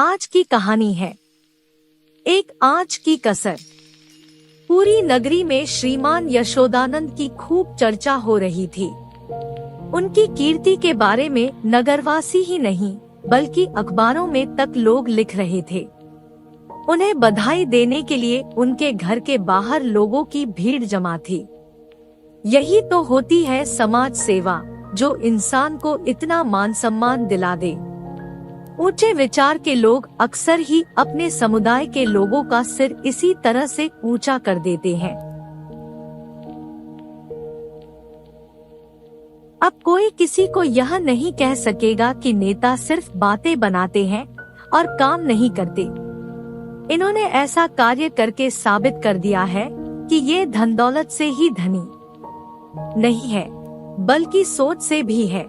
आज की कहानी है एक आँच की कसर। पूरी नगरी में श्रीमान यशोदानंद की खूब चर्चा हो रही थी। उनकी कीर्ति के बारे में नगरवासी ही नहीं बल्कि अखबारों में तक लोग लिख रहे थे। उन्हें बधाई देने के लिए उनके घर के बाहर लोगों की भीड़ जमा थी। यही तो होती है समाज सेवा, जो इंसान को इतना मान सम्मान दिला दे। ऊंचे विचार के लोग अक्सर ही अपने समुदाय के लोगों का सिर इसी तरह से ऊंचा कर देते हैं। अब कोई किसी को यह नहीं कह सकेगा कि नेता सिर्फ बातें बनाते हैं और काम नहीं करते। इन्होंने ऐसा कार्य करके साबित कर दिया है कि ये धन दौलत से ही धनी नहीं है, बल्कि सोच से भी है।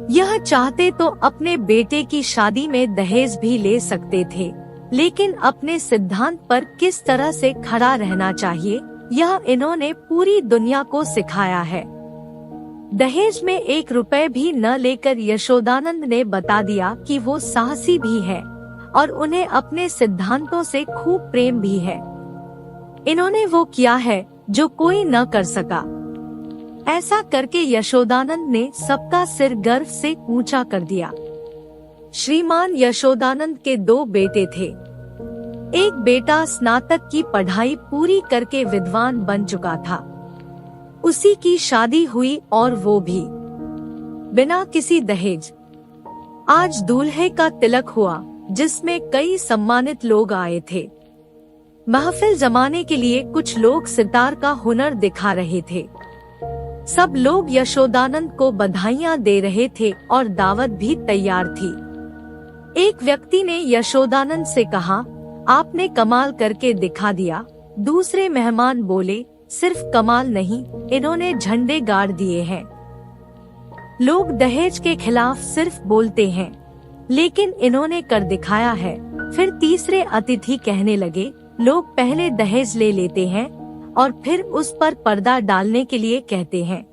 यह चाहते तो अपने बेटे की शादी में दहेज भी ले सकते थे, लेकिन अपने सिद्धांत पर किस तरह से खड़ा रहना चाहिए यह इन्होंने पूरी दुनिया को सिखाया है। दहेज में 1 रुपए भी न लेकर यशोदानंद ने बता दिया कि वो साहसी भी है और उन्हें अपने सिद्धांतों से खूब प्रेम भी है। इन्होंने वो किया है जो कोई न कर सका। ऐसा करके यशोदानंद ने सबका सिर गर्व से ऊंचा कर दिया। श्रीमान यशोदानंद के 2 बेटे थे। एक बेटा स्नातक की पढ़ाई पूरी करके विद्वान बन चुका था। उसी की शादी हुई और वो भी बिना किसी दहेज। आज दूल्हे का तिलक हुआ, जिसमें कई सम्मानित लोग आए थे। महफिल जमाने के लिए कुछ लोग सितार का हुनर दिखा रहे थे। सब लोग यशोदानंद को बधाइयां दे रहे थे और दावत भी तैयार थी। एक व्यक्ति ने यशोदानंद से कहा, आपने कमाल करके दिखा दिया। दूसरे मेहमान बोले, सिर्फ कमाल नहीं, इन्होंने झंडे गाड़ दिए हैं। लोग दहेज के खिलाफ सिर्फ बोलते हैं, लेकिन इन्होंने कर दिखाया है। फिर तीसरे अतिथि कहने लगे, लोग पहले दहेज ले लेते हैं और फिर उस पर पर्दा डालने के लिए कहते हैं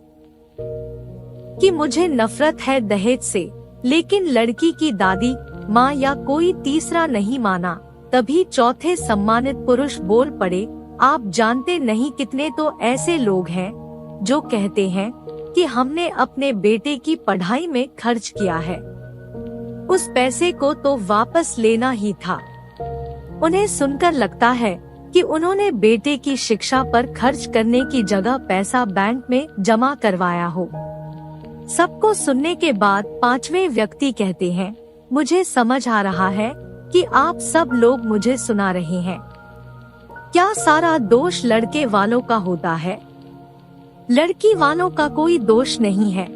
कि मुझे नफरत है दहेज से, लेकिन लड़की की दादी, माँ या कोई तीसरा नहीं माना। तभी चौथे सम्मानित पुरुष बोल पड़े, आप जानते नहीं कितने तो ऐसे लोग हैं जो कहते हैं कि हमने अपने बेटे की पढ़ाई में खर्च किया है, उस पैसे को तो वापस लेना ही था। उन्हें सुनकर लगता है कि उन्होंने बेटे की शिक्षा पर खर्च करने की जगह पैसा बैंक में जमा करवाया हो। सबको सुनने के बाद 5वें व्यक्ति कहते हैं, मुझे समझ आ रहा है कि आप सब लोग मुझे सुना रहे हैं। क्या सारा दोष लड़के वालों का होता है? लड़की वालों का कोई दोष नहीं है।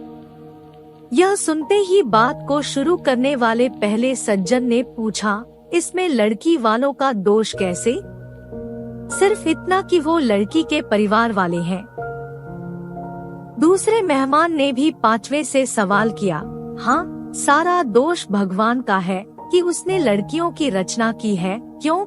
यह सुनते ही बात को शुरू करने वाले पहले सज्जन ने पूछा, इसमें लड़की वालों का दोष कैसे? सिर्फ इतना कि वो लड़की के परिवार वाले हैं। दूसरे मेहमान ने भी 5वें से सवाल किया, हाँ, सारा दोष भगवान का है कि उसने लड़कियों की रचना की है, क्यों?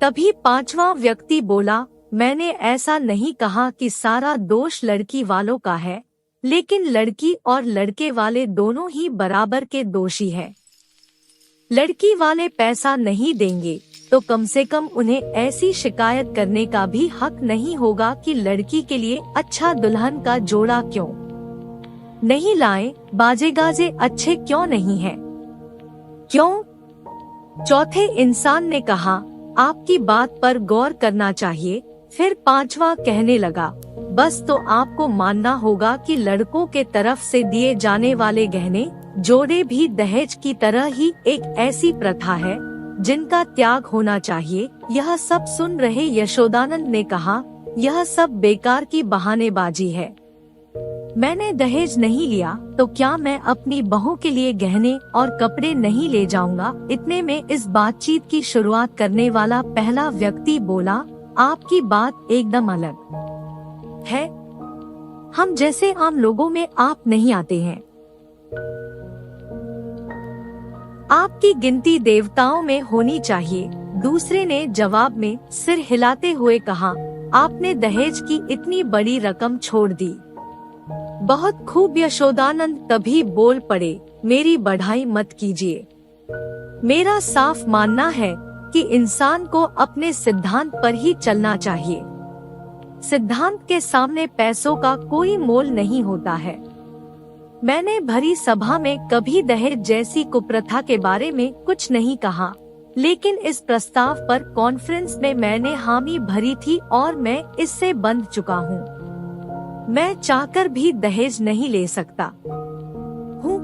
तभी 5वां व्यक्ति बोला, मैंने ऐसा नहीं कहा कि सारा दोष लड़की वालों का है, लेकिन लड़की और लड़के वाले दोनों ही बराबर के दोषी हैं। लड़की वाले पैसा नहीं देंगे तो कम से कम उन्हें ऐसी शिकायत करने का भी हक नहीं होगा कि लड़की के लिए अच्छा दुल्हन का जोड़ा क्यों नहीं लाए, बाजे गाजे अच्छे क्यों नहीं हैं? क्यों? चौथे इंसान ने कहा, आपकी बात पर गौर करना चाहिए। फिर 5वां कहने लगा, बस तो आपको मानना होगा कि लड़कों के तरफ से दिए जाने वाले गहने जोड़े भी दहेज की तरह ही एक ऐसी प्रथा है जिनका त्याग होना चाहिए। यह सब सुन रहे यशोदानंद ने कहा, यह सब बेकार की बहानेबाजी है। मैंने दहेज नहीं लिया तो क्या मैं अपनी बहू के लिए गहने और कपड़े नहीं ले जाऊंगा? इतने में इस बातचीत की शुरुआत करने वाला पहला व्यक्ति बोला, आपकी बात एकदम अलग है। हम जैसे आम लोगों में आप नहीं आते हैं। आपकी गिनती देवताओं में होनी चाहिए। दूसरे ने जवाब में सिर हिलाते हुए कहा, आपने दहेज की इतनी बड़ी रकम छोड़ दी। बहुत खूब। यशोदानंद तभी बोल पड़े, मेरी बढ़ाई मत कीजिए। मेरा साफ मानना है कि इंसान को अपने सिद्धांत पर ही चलना चाहिए। सिद्धांत के सामने पैसों का कोई मोल नहीं होता है। मैंने भरी सभा में कभी दहेज जैसी कुप्रथा के बारे में कुछ नहीं कहा, लेकिन इस प्रस्ताव पर कॉन्फ्रेंस में मैंने हामी भरी थी और मैं इससे बंध चुका हूँ। मैं चाहकर भी दहेज नहीं ले सकता हूँ।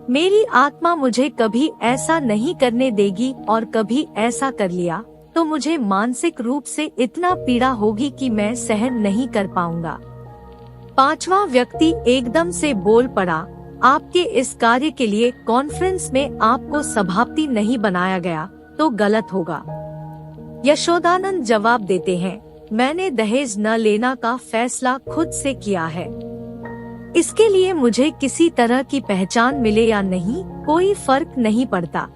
मेरी आत्मा मुझे कभी ऐसा नहीं करने देगी, और कभी ऐसा कर लिया तो मुझे मानसिक रूप से इतना पीड़ा होगी कि मैं सहन नहीं कर पाऊंगा। पांचवा व्यक्ति एकदम से बोल पड़ा, आपके इस कार्य के लिए कॉन्फ्रेंस में आपको सभापति नहीं बनाया गया तो गलत होगा। यशोदानंद जवाब देते हैं, मैंने दहेज न लेना का फैसला खुद से किया है। इसके लिए मुझे किसी तरह की पहचान मिले या नहीं, कोई फर्क नहीं पड़ता।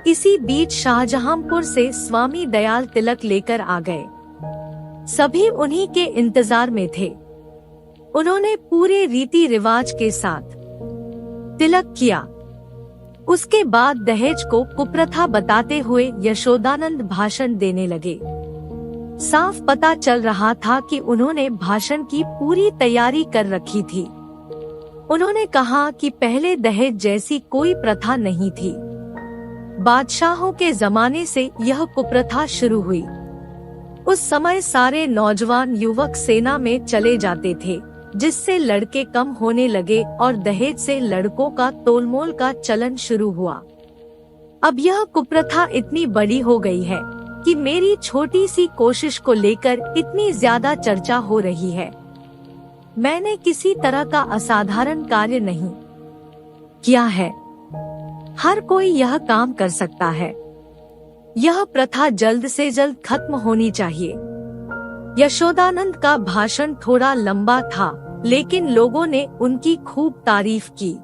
इसी बीच शाहजहांपुर से स्वामी दयाल तिलक लेकर आ गए। सभी उन्हीं के इंतजार में थे। उन्होंने पूरे रीति रिवाज के साथ तिलक किया। उसके बाद दहेज को कुप्रथा बताते हुए यशोदानंद भाषण देने लगे। साफ पता चल रहा था कि उन्होंने भाषण की पूरी तैयारी कर रखी थी। उन्होंने कहा कि पहले दहेज जैसी कोई प्रथा नहीं थी। बादशाहों के जमाने से यह कुप्रथा शुरू हुई। उस समय सारे नौजवान युवक सेना में चले जाते थे, जिससे लड़के कम होने लगे और दहेज से लड़कों का तोलमोल का चलन शुरू हुआ। अब यह कुप्रथा इतनी बड़ी हो गई है कि मेरी छोटी सी कोशिश को लेकर इतनी ज्यादा चर्चा हो रही है। मैंने किसी तरह का असाधारण कार्य नहीं किया है। हर कोई यह काम कर सकता है। यह प्रथा जल्द से जल्द खत्म होनी चाहिए। यशोदानंद का भाषण थोड़ा लंबा था, लेकिन लोगों ने उनकी खूब तारीफ की।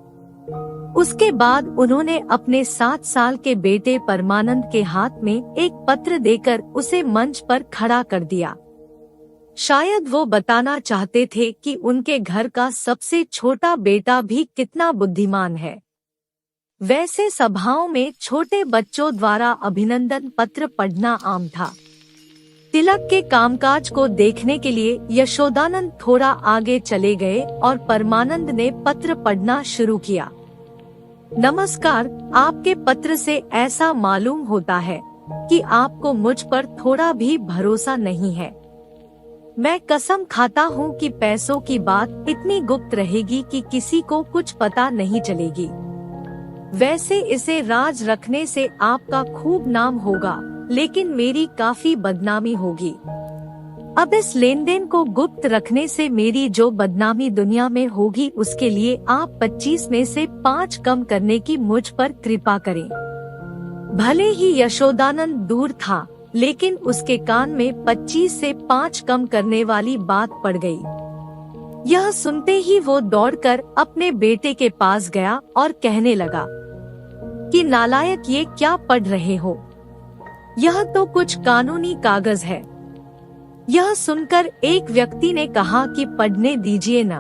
उसके बाद उन्होंने अपने 7 साल के बेटे परमानंद के हाथ में एक पत्र देकर उसे मंच पर खड़ा कर दिया। शायद वो बताना चाहते थे कि उनके घर का सबसे छोटा बेटा भी कितना बुद्धिमान है। वैसे सभाओं में छोटे बच्चों द्वारा अभिनंदन पत्र पढ़ना आम था। तिलक के कामकाज को देखने के लिए यशोदानंद थोड़ा आगे चले गए और परमानंद ने पत्र पढ़ना शुरू किया। नमस्कार, आपके पत्र से ऐसा मालूम होता है कि आपको मुझ पर थोड़ा भी भरोसा नहीं है। मैं कसम खाता हूँ कि पैसों की बात इतनी गुप्त रहेगी कि किसी को कुछ पता नहीं चलेगी। वैसे इसे राज रखने से आपका खूब नाम होगा, लेकिन मेरी काफी बदनामी होगी। अब इस लेन देन को गुप्त रखने से मेरी जो बदनामी दुनिया में होगी, उसके लिए आप 25 में से 5 कम करने की मुझ पर कृपा करें। भले ही यशोदानंद दूर था, लेकिन उसके कान में 25 से 5 कम करने वाली बात पड़ गई। यह सुनते ही वो दौड़कर अपने बेटे के पास गया और कहने लगा कि नालायक, ये क्या पढ़ रहे हो? यह तो कुछ कानूनी कागज है। यह सुनकर एक व्यक्ति ने कहा कि पढ़ने दीजिए ना।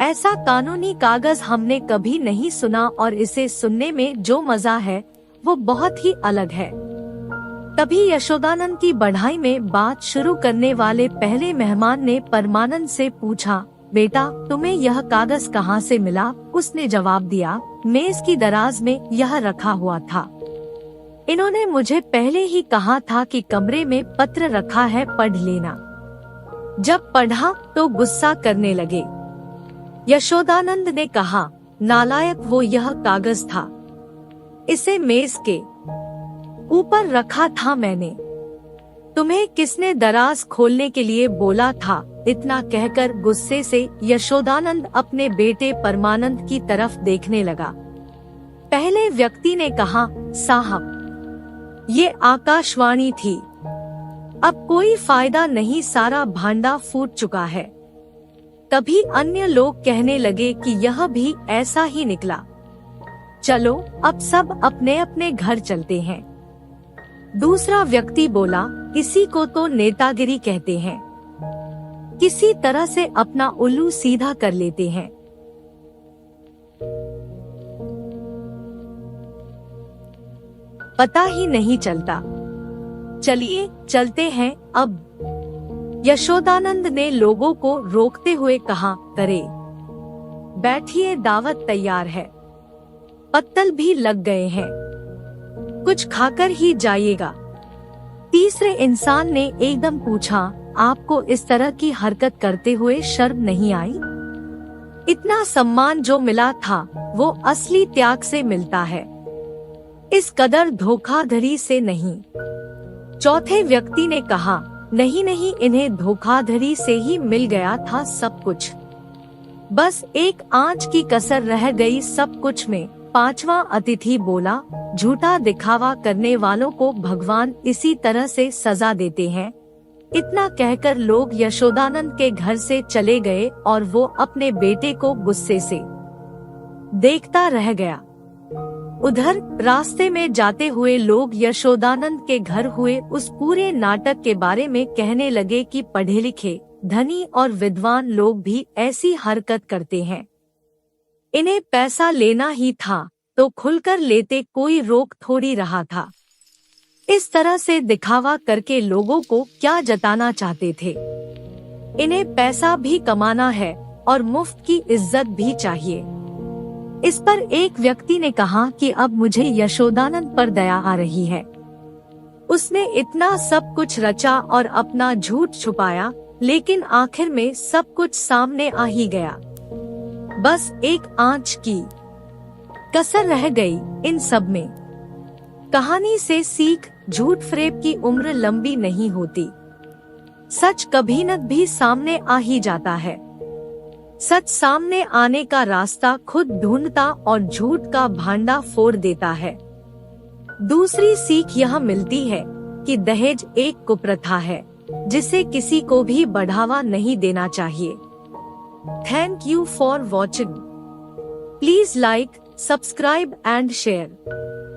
ऐसा कानूनी कागज हमने कभी नहीं सुना, और इसे सुनने में जो मजा है वो बहुत ही अलग है। तभी यशोदानंद की बढ़ाई में बात शुरू करने वाले पहले मेहमान ने परमानंद से पूछा, बेटा तुम्हें यह कागज कहाँ से मिला? उसने जवाब दिया, मेज की दराज में यह रखा हुआ था। इन्होंने मुझे पहले ही कहा था कि कमरे में पत्र रखा है, पढ़ लेना। जब पढ़ा तो गुस्सा करने लगे। यशोदानंद ने कहा, नालायक, वो यह कागज था। इसे मेज के ऊपर रखा था मैंने। तुम्हें किसने दराज खोलने के लिए बोला था? इतना कहकर गुस्से से यशोदानंद अपने बेटे परमानंद की तरफ देखने लगा। पहले व्यक्ति ने कहा, साहब ये आकाशवाणी थी, अब कोई फायदा नहीं, सारा भांडा फूट चुका है। तभी अन्य लोग कहने लगे कि यह भी ऐसा ही निकला। चलो अब सब अपने अपने घर चलते हैं। दूसरा व्यक्ति बोला, इसी को तो नेतागिरी कहते हैं। किसी तरह से अपना उल्लू सीधा कर लेते हैं। पता ही नहीं चलता। चलिए चलते हैं अब। यशोदानंद ने लोगों को रोकते हुए कहा, करे बैठिए, दावत तैयार है, पत्तल भी लग गए हैं, कुछ खाकर ही जाइएगा। तीसरे इंसान ने एकदम पूछा, आपको इस तरह की हरकत करते हुए शर्म नहीं आई? इतना सम्मान जो मिला था वो असली त्याग से मिलता है, इस कदर धोखाधड़ी से नहीं। चौथे व्यक्ति ने कहा, नहीं नहीं, इन्हें धोखाधड़ी से ही मिल गया था सब कुछ, बस एक आंच की कसर रह गई सब कुछ में। पांचवा अतिथि बोला, झूठा दिखावा करने वालों को भगवान इसी तरह से सजा देते हैं। इतना कहकर लोग यशोदानंद के घर से चले गए और वो अपने बेटे को गुस्से से देखता रह गया। उधर रास्ते में जाते हुए लोग यशोदानंद के घर हुए उस पूरे नाटक के बारे में कहने लगे कि पढ़े लिखे, धनी और विद्वान लोग भी ऐसी हरकत करते हैं। इन्हें पैसा लेना ही था तो खुलकर लेते, कोई रोक थोड़ी रहा था। इस तरह से दिखावा करके लोगों को क्या जताना चाहते थे? इन्हें पैसा भी कमाना है और मुफ्त की इज्जत भी चाहिए। इस पर एक व्यक्ति ने कहा कि अब मुझे यशोदानंद पर दया आ रही है। उसने इतना सब कुछ रचा और अपना झूठ छुपाया, लेकिन आखिर में सब कुछ सामने आ ही गया। बस एक आंच की कसर रह गई इन सब में। कहानी से सीख, झूठ फरेब की उम्र लंबी नहीं होती, सच कभी न भी सामने आ ही जाता है। सच सामने आने का रास्ता खुद ढूंढता और झूठ का भांडा फोड़ देता है। दूसरी सीख यह मिलती है कि दहेज एक कुप्रथा है जिसे किसी को भी बढ़ावा नहीं देना चाहिए। Thank you for watching. Please like, subscribe and share.